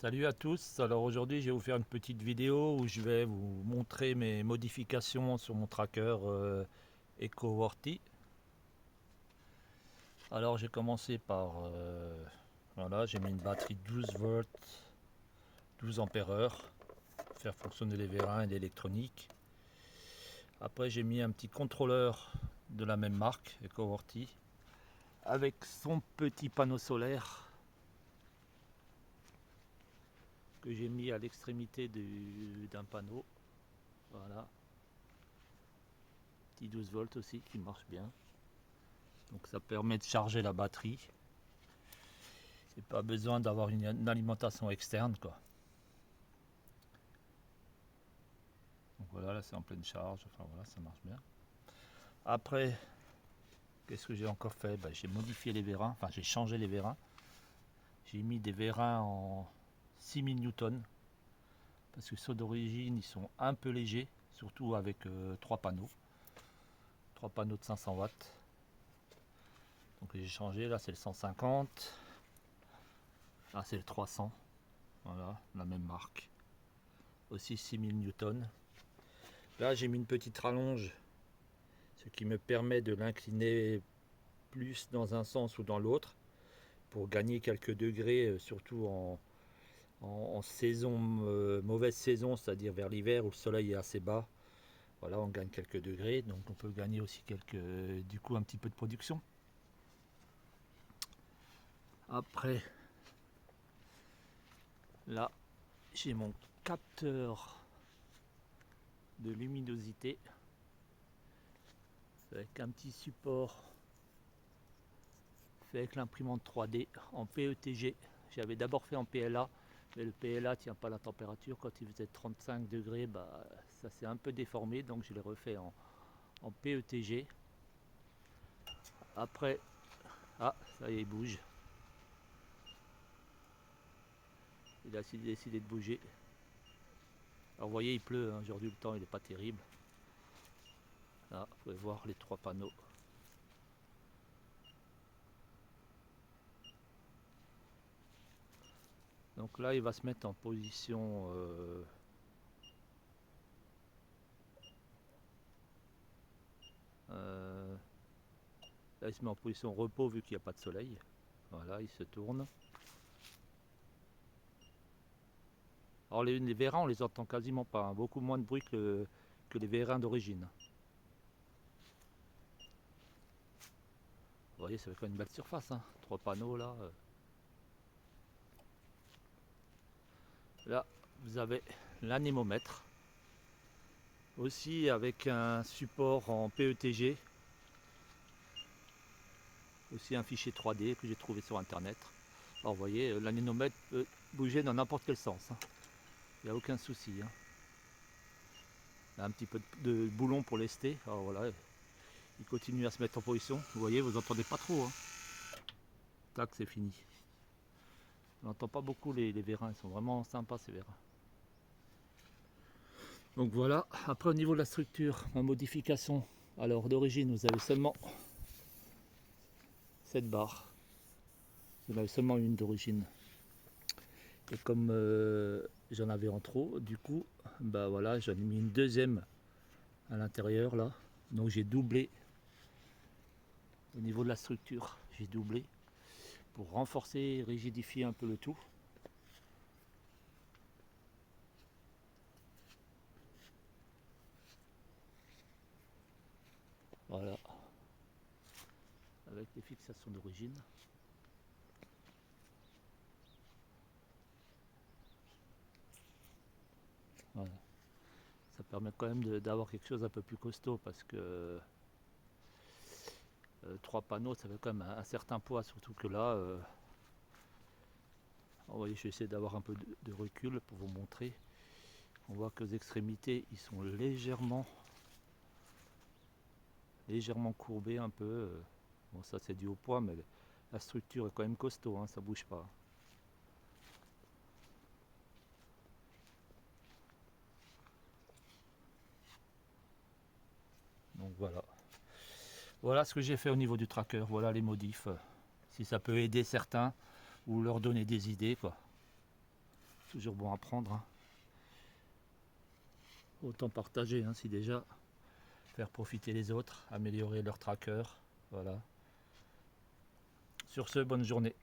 Salut à tous, alors aujourd'hui je vais vous faire une petite vidéo où je vais vous montrer mes modifications sur mon tracker EcoWorthy. Alors j'ai commencé par, voilà, j'ai mis une batterie 12 volts, 12 ampères heure, pour faire fonctionner les vérins et l'électronique. Après j'ai mis un petit contrôleur de la même marque, EcoWorthy, avec son petit panneau solaire que j'ai mis à l'extrémité d'un panneau. Voilà, petit 12 volts aussi qui marche bien. Donc ça permet de charger la batterie. C'est pas besoin d'avoir une alimentation externe quoi. Donc voilà, là c'est en pleine charge. Enfin voilà, ça marche bien. Après, qu'est-ce que j'ai encore fait? J'ai modifié les vérins. Enfin j'ai changé les vérins. J'ai mis des vérins en 6000 newtons. Parce que ceux d'origine ils sont un peu légers. Surtout avec 3 panneaux. 3 panneaux de 500 watts. Donc j'ai changé. Là c'est le 150. Là c'est le 300. Voilà, la même marque. Aussi 6000 newtons. Là j'ai mis une petite rallonge, ce qui me permet de l'incliner plus dans un sens ou dans l'autre pour gagner quelques degrés, surtout en saison, mauvaise saison, c'est-à-dire vers l'hiver où le soleil est assez bas. Voilà, on gagne quelques degrés, donc on peut gagner aussi du coup un petit peu de production. Après, là j'ai mon capteur de luminosité avec un petit support fait avec l'imprimante 3D en PETG. J'avais d'abord fait en PLA, mais le PLA tient pas la température. Quand il faisait 35 degrés, ça s'est un peu déformé, donc je l'ai refait en PETG. Après, ah, ça y est, il bouge. Il a décidé de bouger. Alors vous voyez, il pleut, hein. Aujourd'hui le temps il n'est pas terrible. Là, vous pouvez voir les 3 panneaux. Donc là, il va se mettre en position là, il se met en position repos vu qu'il n'y a pas de soleil. Voilà, il se tourne. Alors les vérins, on les entend quasiment pas, hein. Beaucoup moins de bruit que les vérins d'origine. Vous voyez, ça fait quand même une belle surface, hein. 3 panneaux là. Là, vous avez l'anémomètre. Aussi avec un support en PETG. Aussi un fichier 3D que j'ai trouvé sur internet. Alors vous voyez, l'anémomètre peut bouger dans n'importe quel sens, hein. Il n'y a aucun souci, hein. Il y a un petit peu de boulon pour lester. Alors voilà, il continue à se mettre en position. Vous voyez, vous entendez pas trop, hein. Tac, c'est fini. On n'entend pas beaucoup les vérins, ils sont vraiment sympas ces vérins. Donc voilà, après au niveau de la structure, en modification, alors d'origine vous avez seulement cette barre. Vous en avez seulement une d'origine. Et comme j'en avais en trop, du coup, voilà, j'en ai mis une deuxième à l'intérieur là. Donc j'ai doublé au niveau de la structure, j'ai doublé pour renforcer et rigidifier un peu le tout. Voilà, avec les fixations d'origine. Voilà. Ça permet quand même d'avoir quelque chose un peu plus costaud parce que 3 panneaux ça fait quand même un certain poids, surtout que là, vous voyez, je vais essayer d'avoir un peu de recul pour vous montrer. On voit que les extrémités ils sont légèrement courbés un peu. Bon, ça c'est dû au poids, mais la structure est quand même costaud, hein, ça bouge pas. Donc voilà. Voilà ce que j'ai fait au niveau du tracker. Voilà les modifs. Si ça peut aider certains ou leur donner des idées, quoi. toujours bon à prendre, hein. Autant partager, hein, si déjà faire profiter les autres, améliorer leur tracker. Voilà. Sur ce, bonne journée.